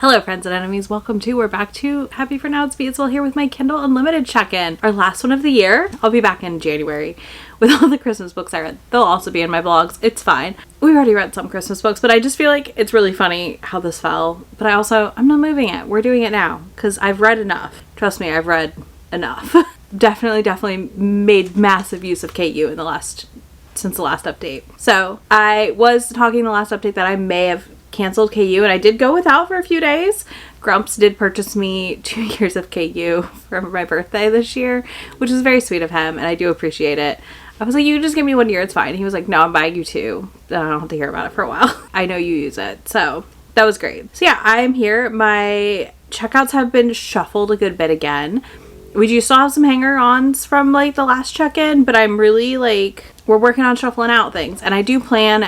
Hello friends and enemies, we're back to Happy for Now, it's Beatsville here with my Kindle Unlimited check-in. Our last one of the year. I'll be back in January with all the Christmas books I read. They'll also be in my blogs, it's fine. We've already read some Christmas books, but I just feel like it's really funny how this fell. But I'm not moving it, we're doing it now, because I've read enough. Trust me, I've read enough. Definitely made massive use of KU since the last update. So I was talking the last update that I may have canceled KU, and I did go without for a few days. Grumps did purchase me 2 years of KU for my birthday this year, which is very sweet of him, and I do appreciate it. I was like, you can just give me 1 year, it's fine. He was like, no, I'm buying you 2. Then I don't have to hear about it for a while. I know you use it, so that was great. So yeah, I'm here. My checkouts have been shuffled a good bit again. We do still have some hanger-ons from like the last check-in, but I'm really we're working on shuffling out things, and I do plan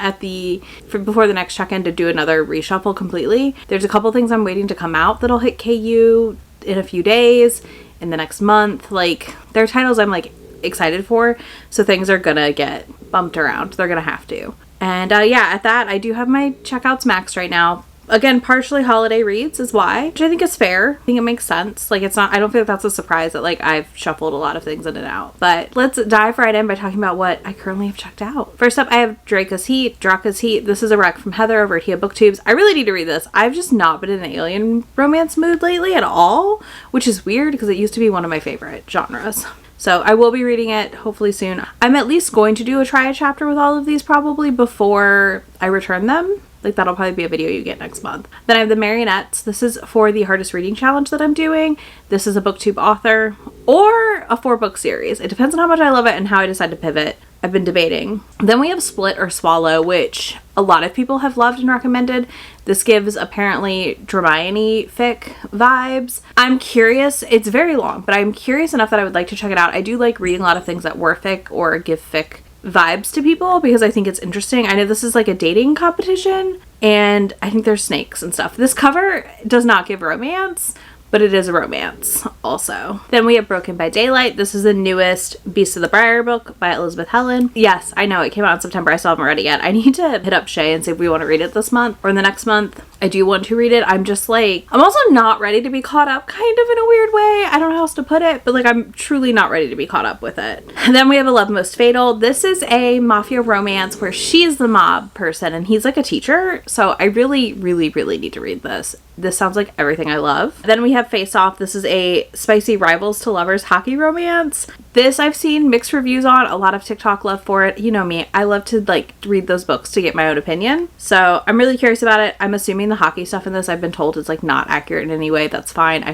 before the next check-in to do another reshuffle completely. There's a couple things I'm waiting to come out that'll hit KU in a few days, in the next month. They're titles I'm excited for, so things are gonna get bumped around. They're gonna have to. And yeah, at that, I do have my checkouts maxed right now. Again, partially holiday reads is why, which I think is fair. I think it makes sense. I don't feel like that's a surprise that I've shuffled a lot of things in and out. But let's dive right in by talking about what I currently have checked out. First up, I have Draka's Heat. This is a rec from Heather over at Hia Booktubes. I really need to read this. I've just not been in an alien romance mood lately at all, which is weird because it used to be one of my favorite genres. So I will be reading it hopefully soon. I'm at least going to do a try a chapter with all of these probably before I return them. That'll probably be a video you get next month. Then I have The Marionettes. This is for the hardest reading challenge that I'm doing. This is a booktube author or a 4-book series. It depends on how much I love it and how I decide to pivot. I've been debating. Then we have Split or Swallow, which a lot of people have loved and recommended. This gives apparently Hermione fic vibes. I'm curious. It's very long, but I'm curious enough that I would like to check it out. I do like reading a lot of things that were fic or give fic vibes to people because I think it's interesting. I know this is a dating competition, and I think there's snakes and stuff. This cover does not give romance, but it is a romance also. Then we have Broken by Daylight. This is the newest Beast of the Briar book by Elizabeth Helen. Yes, I know it came out in September. I still haven't read it yet. I need to hit up Shay and see if we want to read it this month or in the next month. I do want to read it. I'm just I'm also not ready to be caught up, kind of in a weird way. I don't know how else to put it, but I'm truly not ready to be caught up with it. And then we have A Love Most Fatal. This is a mafia romance where she's the mob person and he's a teacher. So I really need to read this. This sounds like everything I love. Then we have Face Off. This is a spicy rivals to lovers hockey romance. This I've seen mixed reviews on, a lot of TikTok love for it. You know me, I love to read those books to get my own opinion. So I'm really curious about it. I'm assuming the hockey stuff in this, I've been told, is not accurate in any way. That's fine. I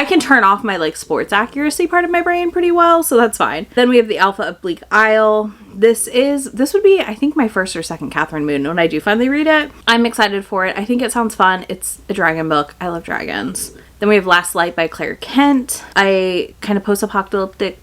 can turn off my sports accuracy part of my brain pretty well, so that's fine. Then we have The Alpha of Bleak Isle. This would be, I think, my first or second Catherine Moon when I do finally read it. I'm excited for it. I think it sounds fun. It's a dragon book. I love dragons. Then we have Last Light by Claire Kent. A kind of post-apocalyptic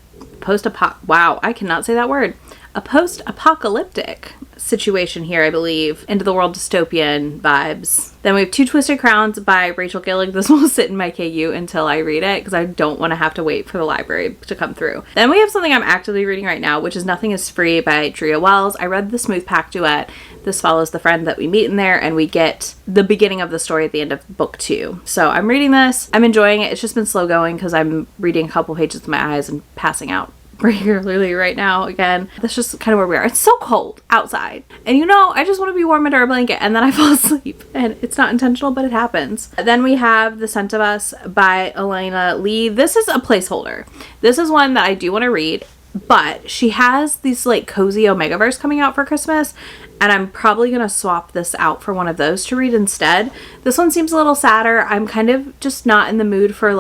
wow, I cannot say that word. A post-apocalyptic situation here, I believe. End of the world dystopian vibes. Then we have Two Twisted Crowns by Rachel Gillig. This will sit in my KU until I read it because I don't want to have to wait for the library to come through. Then we have something I'm actively reading right now, which is Nothing is Free by Drea Wells. I read the Smooth Pack duet. This follows the friend that we meet in there, and we get the beginning of the story at the end of book 2. So I'm reading this. I'm enjoying it. It's just been slow going because I'm reading a couple pages with my eyes and passing out regularly right now again. That's just kind of where we are. It's so cold outside, and I just want to be warm under a blanket, and then I fall asleep, and it's not intentional, but it happens. Then we have The Scent of Us by Elena Lee. This is a placeholder. This is one that I do want to read, but she has these cozy Omegaverse coming out for Christmas, and I'm probably gonna swap this out for one of those to read instead. This one seems a little sadder. I'm kind of just not in the mood for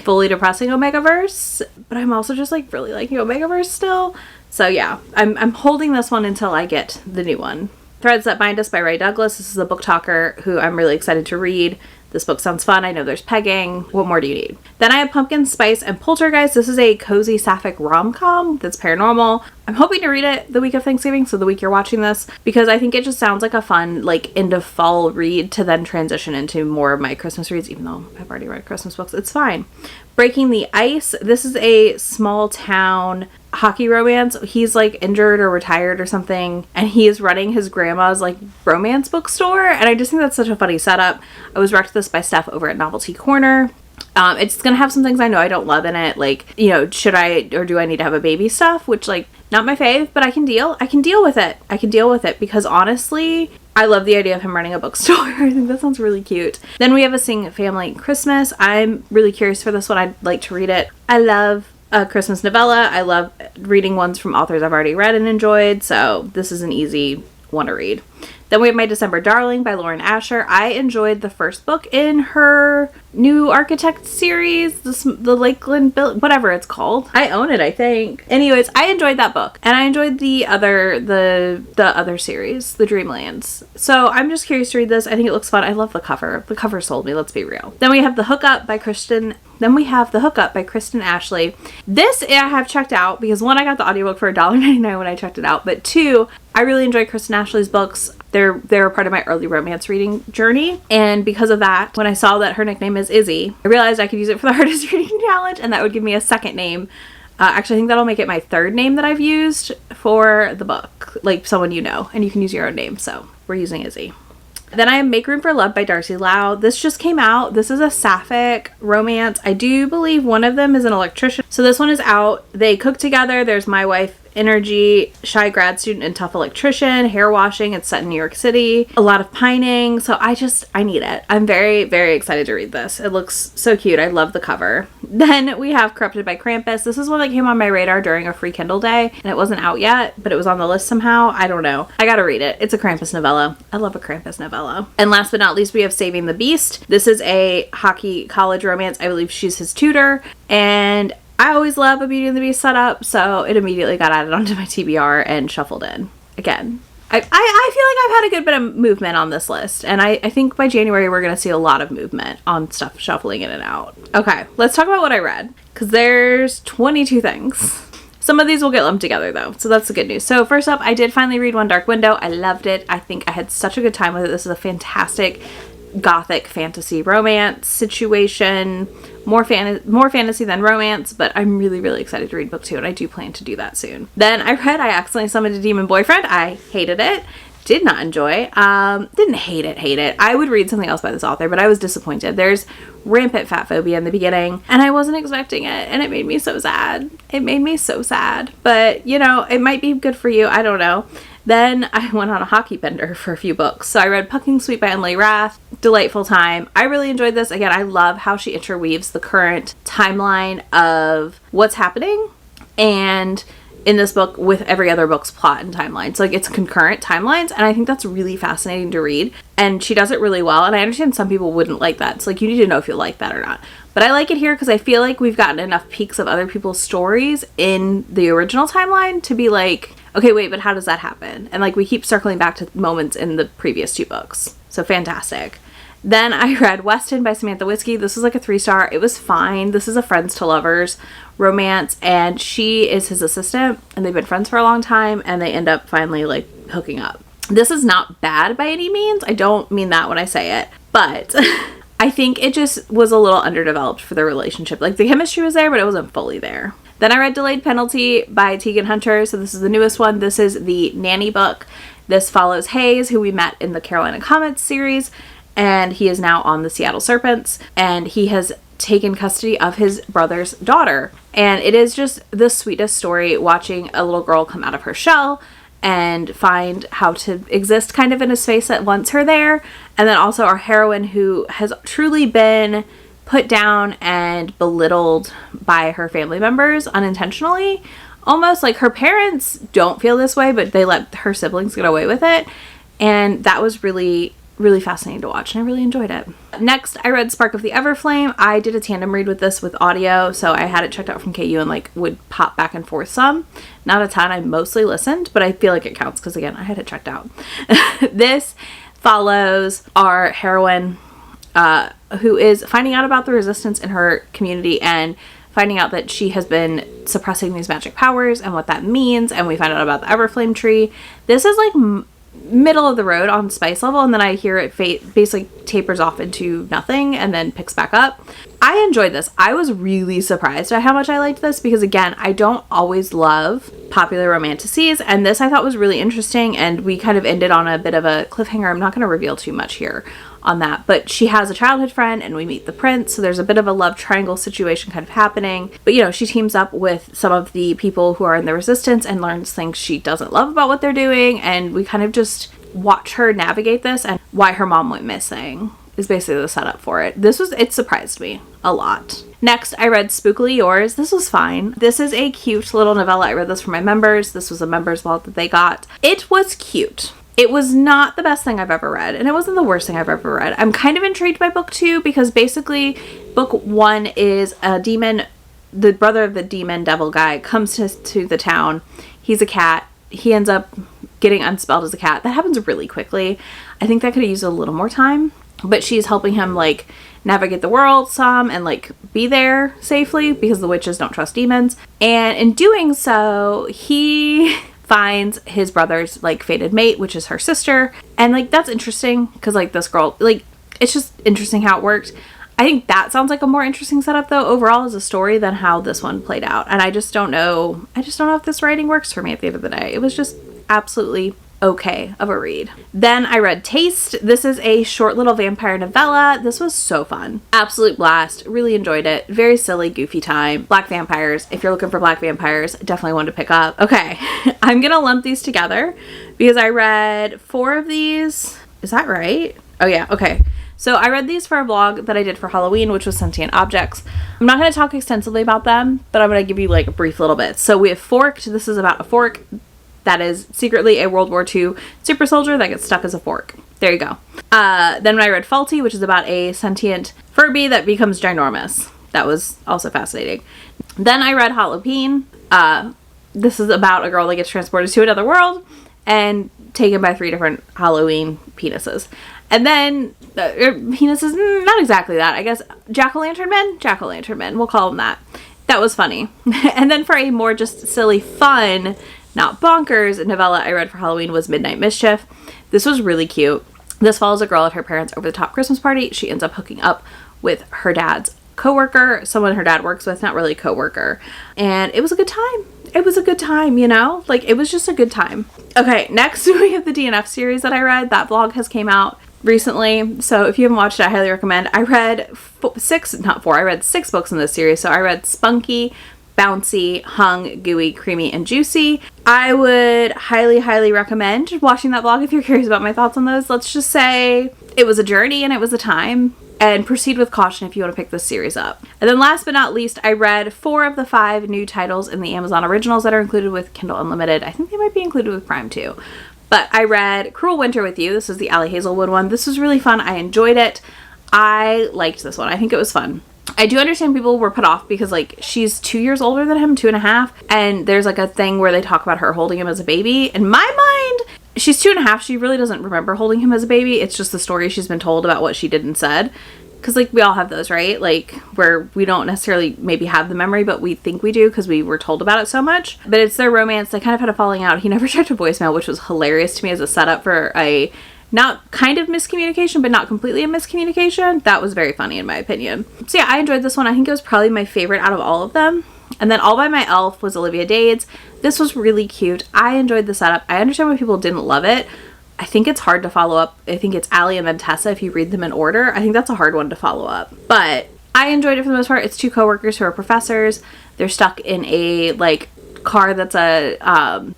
fully depressing Omegaverse, but I'm also just really liking Omegaverse still. So yeah, I'm holding this one until I get the new one. Threads That Bind Us by Ray Douglas. This is a book talker who I'm really excited to read. This book sounds fun. I know there's pegging. What more do you need? Then I have Pumpkin Spice and Poltergeist. This is a cozy sapphic rom-com that's paranormal. I'm hoping to read it the week of Thanksgiving, so the week you're watching this, because I think it just sounds like a fun, end of fall read to then transition into more of my Christmas reads, even though I've already read Christmas books. It's fine. Breaking the Ice. This is a small town hockey romance. He's like injured or retired or something, and he is running his grandma's like romance bookstore, and I just think that's such a funny setup. I was recommended this by Steph over at Novelty Corner. It's gonna have some things I know I don't love in it, like, you know, should I or do I need to have a baby stuff, which, like, not my fave, but I can deal with it because honestly I love the idea of him running a bookstore. I think that sounds really cute. Then we have a Sing Family Christmas. I'm really curious for this one. I'd like to read it. I love a Christmas novella. I love reading ones from authors I've already read and enjoyed, so this is an easy one to read. Then we have My December Darling by Lauren Asher. I enjoyed the first book in her new Architect series, the Lakeland Bill, whatever it's called. I own it, I think. Anyways, I enjoyed that book, and I enjoyed the other series, the Dreamlands. So I'm just curious to read this. I think it looks fun. I love the cover. The cover sold me, let's be real. Then we have The Hookup by Kristen Ashley. This I have checked out because, one, I got the audiobook for $1.99 when I checked it out, but two, I really enjoy Kristen Ashley's books. They're a part of my early romance reading journey, and because of that, when I saw that her nickname is Izzy, I realized I could use it for the hardest reading challenge, and that would give me a second name. Actually, I think that'll make it my third name that I've used for the book, like someone you know, and you can use your own name, so we're using Izzy. Then I have Make Room for Love by Darcy Lau. This just came out. This is a sapphic romance. I do believe one of them is an electrician. So this one is out. They cook together. There's my wife, energy, shy grad student, and tough electrician, hair washing. It's set in New York City. A lot of pining. So I need it. I'm very, very excited to read this. It looks so cute. I love the cover. Then we have Corrupted by Krampus. This is one that came on my radar during a free Kindle day, and it wasn't out yet, but it was on the list somehow. I don't know. I gotta read it. It's a Krampus novella. I love a Krampus novella. And last but not least, we have Saving the Beast. This is a hockey college romance. I believe she's his tutor, and I always love a Beauty and the Beast setup, so it immediately got added onto my TBR and shuffled in. Again, I feel like I've had a good bit of movement on this list, and I think by January we're going to see a lot of movement on stuff shuffling in and out. Okay, let's talk about what I read, because there's 22 things. Some of these will get lumped together though, so that's the good news. So first up, I did finally read One Dark Window. I loved it. I think I had such a good time with it. This is a fantastic gothic fantasy romance situation. More fantasy than romance, but I'm really, really excited to read book 2, and I do plan to do that soon. Then I Accidentally Summoned a Demon Boyfriend. I hated it. Did not enjoy. Didn't hate it. I would read something else by this author, but I was disappointed. There's rampant fat phobia in the beginning, and I wasn't expecting it, and it made me so sad. But, you know, it might be good for you. I don't know. Then I went on a hockey bender for a few books. So I read Pucking Sweet by Emily Rath. Delightful time. I really enjoyed this. Again, I love how she interweaves the current timeline of what's happening and in this book with every other book's plot and timeline. So like it's concurrent timelines, and I think that's really fascinating to read. And she does it really well, and I understand some people wouldn't like that. It's like you need to know if you like that or not. But I like it here because I feel like we've gotten enough peeks of other people's stories in the original timeline to be like, okay, wait, but how does that happen? And like we keep circling back to moments in the previous 2 books. So fantastic. Then I read Weston by Samantha Whiskey. This was like a 3-star. It was fine. This is a friends to lovers romance, and she is his assistant, and they've been friends for a long time, and they end up finally like hooking up. This is not bad by any means. I don't mean that when I say it, but I think it just was a little underdeveloped for the relationship. Like the chemistry was there, but it wasn't fully there. Then I read Delayed Penalty by Tegan Hunter. So this is the newest one. This is the nanny book. This follows Hayes, who we met in the Carolina Comets series, and he is now on the Seattle Serpents, and he has taken custody of his brother's daughter. And it is just the sweetest story, watching a little girl come out of her shell and find how to exist kind of in a space that wants her there. And then also our heroine, who has truly been put down and belittled by her family members unintentionally. Almost like her parents don't feel this way, but they let her siblings get away with it. And that was really, really fascinating to watch, and I really enjoyed it. Next, I read Spark of the Everflame. I did a tandem read with this with audio, so I had it checked out from KU and like would pop back and forth some. Not a ton. I mostly listened, but I feel like it counts because again, I had it checked out. This follows our heroine, who is finding out about the resistance in her community and finding out that she has been suppressing these magic powers and what that means, and we find out about the Everflame tree. This is like middle of the road on spice level, and then I hear it basically tapers off into nothing and then picks back up. I enjoyed this. I was really surprised at how much I liked this because, again, I don't always love popular romanticises, and this I thought was really interesting, and we kind of ended on a bit of a cliffhanger. I'm not going to reveal too much here on that, but she has a childhood friend and we meet the prince, so there's a bit of a love triangle situation kind of happening. But you know, she teams up with some of the people who are in the resistance and learns things she doesn't love about what they're doing, and we kind of just watch her navigate this, and why her mom went missing is basically the setup for it. It surprised me a lot. Next, I read Spookily Yours. This was fine. This is a cute little novella. I read this for my members. This was a members vault that they got. It was cute. It was not the best thing I've ever read, and it wasn't the worst thing I've ever read. I'm kind of intrigued by book 2 because basically book 1 is a demon, the brother of the demon devil guy comes to the town. He's a cat. He ends up getting unspelled as a cat. That happens really quickly. I think that could have used a little more time, but she's helping him like navigate the world some and like be there safely because the witches don't trust demons. And in doing so, he finds his brother's like fated mate, which is her sister, and like that's interesting because like this girl, like it's just interesting how it worked. I think that sounds like a more interesting setup though overall as a story than how this one played out, and I just don't know if this writing works for me at the end of the day. It was just absolutely okay of a read. Then I read Taste. This is a short little vampire novella. This was so fun. Absolute blast. Really enjoyed it. Very silly, goofy time. Black vampires. If you're looking for black vampires, definitely one to pick up. Okay, I'm gonna lump these together because I read 4 of these. Is that right? Oh yeah, okay. So I read these for a vlog that I did for Halloween, which was Sentient Objects. I'm not going to talk extensively about them, but I'm going to give you like a brief little bit. So we have Forked. This is about a fork that is secretly a World War II super soldier that gets stuck as a fork. There you go. Then I read Faulty, which is about a sentient Furby that becomes ginormous. That was also fascinating. Then I read Halloween. This is about a girl that gets transported to another world and taken by 3 different Halloween penises. And then penises, not exactly that. I guess jack-o'-lantern men? Jack-o'-lantern men. We'll call them that. That was funny. And then for a more just silly fun, not bonkers novella I read for Halloween was Midnight Mischief. This was really cute. This follows a girl at her parents' over-the-top Christmas party. She ends up hooking up with her dad's coworker, someone her dad works with, not really a coworker. And it was a good time. It was a good time, you know? Like, it was just a good time. Okay, next we have the DNF series that I read. That vlog has came out recently, so if you haven't watched it, I highly recommend. I read 6 books in this series. So I read Spunky, Bouncy, Hung, Gooey, Creamy, and Juicy. I would highly recommend watching that vlog if you're curious about my thoughts on those. Let's just say it was a journey and it was a time, and proceed with caution if you want to pick this series up. And then last but not least, I read 4 of the 5 new titles in the Amazon Originals that are included with Kindle Unlimited. I think they might be included with Prime too. But I read Cruel Winter with You. This is the Allie Hazelwood one. This was really fun. I enjoyed it. I liked this one. I think it was fun. I do understand people were put off because like she's 2 years older than him, 2.5, and there's like a thing where they talk about her holding him as a baby. In my mind, she's 2.5. She really doesn't remember holding him as a baby. It's just the story she's been told about what she did and said. Because like we all have those, right? Like where we don't necessarily maybe have the memory, but we think we do because we were told about it so much. But it's their romance. They kind of had a falling out. He never checked a voicemail, which was hilarious to me as a setup for a not kind of miscommunication, but not completely a miscommunication. That was very funny in my opinion. So yeah, I enjoyed this one. I think it was probably my favorite out of all of them. And then All by My Elf was Olivia Dade's. This was really cute. I enjoyed the setup. I understand why people didn't love it. I think it's hard to follow up. I think it's Allie and then Tessa if you read them in order. I think that's a hard one to follow up. But I enjoyed it for the most part. It's 2 coworkers who are professors. They're stuck in a like car that's a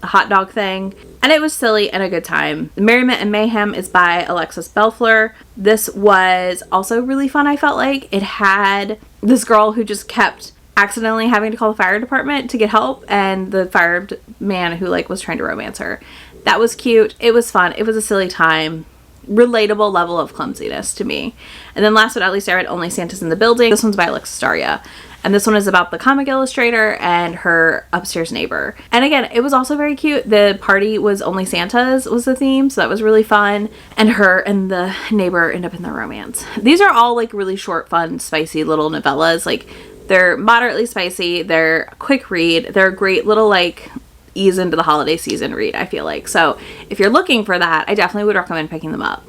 hot dog thing. And it was silly and a good time. Merriment and Mayhem is by Alexis Belfleur. This was also really fun, I felt like. It had this girl who just kept accidentally having to call the fire department to get help, and the fireman who like was trying to romance her. That was cute. It was fun. It was a silly time. Relatable level of clumsiness to me. And then last but not least, I read Only Santa's in the Building. This one's by Alexis Daria. And this one is about the comic illustrator and her upstairs neighbor. And again, it was also very cute. The party was Only Santa's was the theme, so that was really fun. And her and the neighbor end up in the romance. These are all like really short, fun, spicy little novellas. Like they're moderately spicy. They're a quick read. They're a great little like ease into the holiday season read, I feel like. So if you're looking for that, I definitely would recommend picking them up.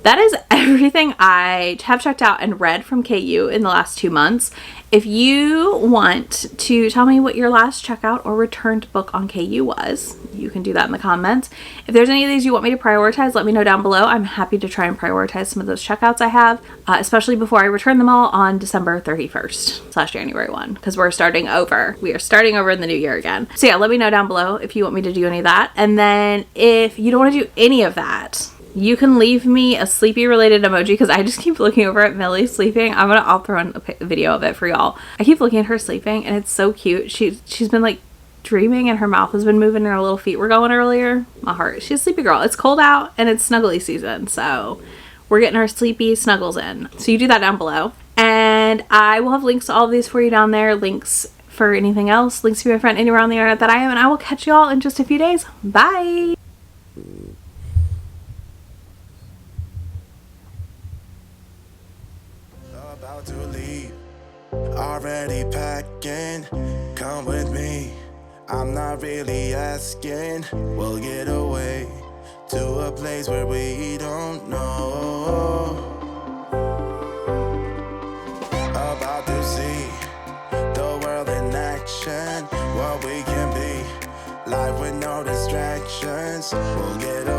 That is everything I have checked out and read from KU in the last 2 months. If you want to tell me what your last checkout or returned book on KU was, you can do that in the comments. If there's any of these you want me to prioritize, let me know down below. I'm happy to try and prioritize some of those checkouts I have, especially before I return them all on December 31st / January 1, because we're starting over. We are starting over in the new year again. So yeah, let me know down below if you want me to do any of that. And then if you don't want to do any of that, you can leave me a sleepy related emoji, because I just keep looking over at Millie sleeping. I'll throw in a video of it for y'all. I keep looking at her sleeping and it's so cute. She's been like dreaming and her mouth has been moving and her little feet were going earlier. My heart. She's a sleepy girl. It's cold out and it's snuggly season, so we're getting our sleepy snuggles in. So you do that down below. And I will have links to all of these for you down there. Links for anything else. Links to my friend anywhere on the internet that I am. And I will catch you all in just a few days. Bye! About to leave, already packing, come with me, I'm not really asking, we'll get away to a place where we don't know, about to see the world in action, what we can be, life with no distractions, we'll get away.